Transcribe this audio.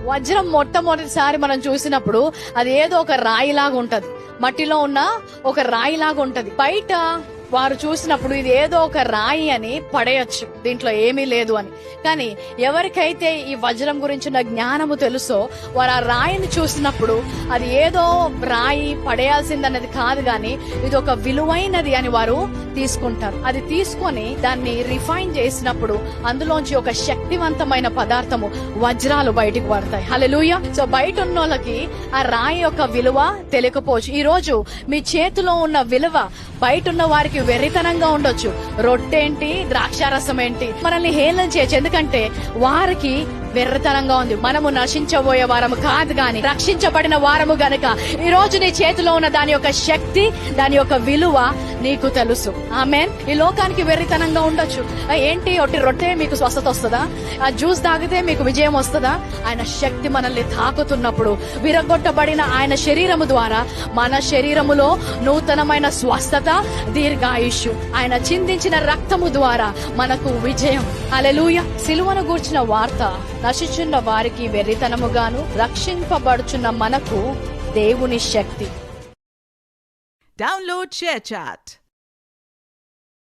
వజ్రం మొట్టమొదటిసారి మనం చూసినప్పుడు అది ఏదో ఒక రాయిలాగా ఉంటది, మట్టిలో ఉన్న ఒక రాయిలాగా ఉంటది. బయట వారు చూసినప్పుడు ఇది ఏదో ఒక రాయి అని పడేయచ్చు, దీంట్లో ఏమీ లేదు అని. కానీ ఎవరికైతే ఈ వజ్రం గురించిన జ్ఞానము తెలుసో వారు ఆ రాయిని చూసినప్పుడు అది ఏదో రాయి పడేయాల్సిందన్నది కాదు, గాని ఇది ఒక విలువైనది అని వారు తీసుకుంటారు. అది తీసుకొని దాన్ని రిఫైన్ చేసినప్పుడు అందులోంచి ఒక శక్తివంతమైన పదార్థము వజ్రాలు బయటికి పడతాయి. హల్లెలూయా. సో బయట ఉన్న వాళ్ళకి ఆ రాయి యొక్క విలువ తెలియకపోవచ్చు. ఈ రోజు మీ చేతిలో ఉన్న విలువ బయట ఉన్న వారికి వెర్రితనంగా ఉండొచ్చు. రొట్టేంటి, ద్రాక్షారసం ఏంటి, మనల్ని హేళన చేయొచ్చు. ఎందుకంటే వారికి వెర్రితనంగా ఉంది. మనము నశించబోయే వారము కాదు, గాని రక్షించబడిన వారము గనక ఈ రోజు నీ చేతిలో ఉన్న దాని యొక్క శక్తి, దాని యొక్క విలువ నీకు తెలుసు. ఆమేన్. ఈ లోకానికి వెర్రితనంగా ఉండొచ్చు. ఏంటి ఒట్టి రొట్టె మీకు స్వస్థత వస్తుందా, ఆ జ్యూస్ తాగితే మీకు విజయం వస్తుందా? ఆయన శక్తి మనల్ని తాకుతున్నప్పుడు విరగొట్టబడిన ఆయన శరీరము ద్వారా మన శరీరములో నూతనమైన స్వస్థత, దీర్ఘాయుష్యు, ఆయన చిందించిన రక్తము ద్వారా మనకు విజయం. హల్లెలూయా. సిలువను గూర్చిన వార్త నశించున్న వారికి వెర్రితనముగాను, రక్షింపబడుచున్న మనకు దేవుని శక్తి. Download ShareChat.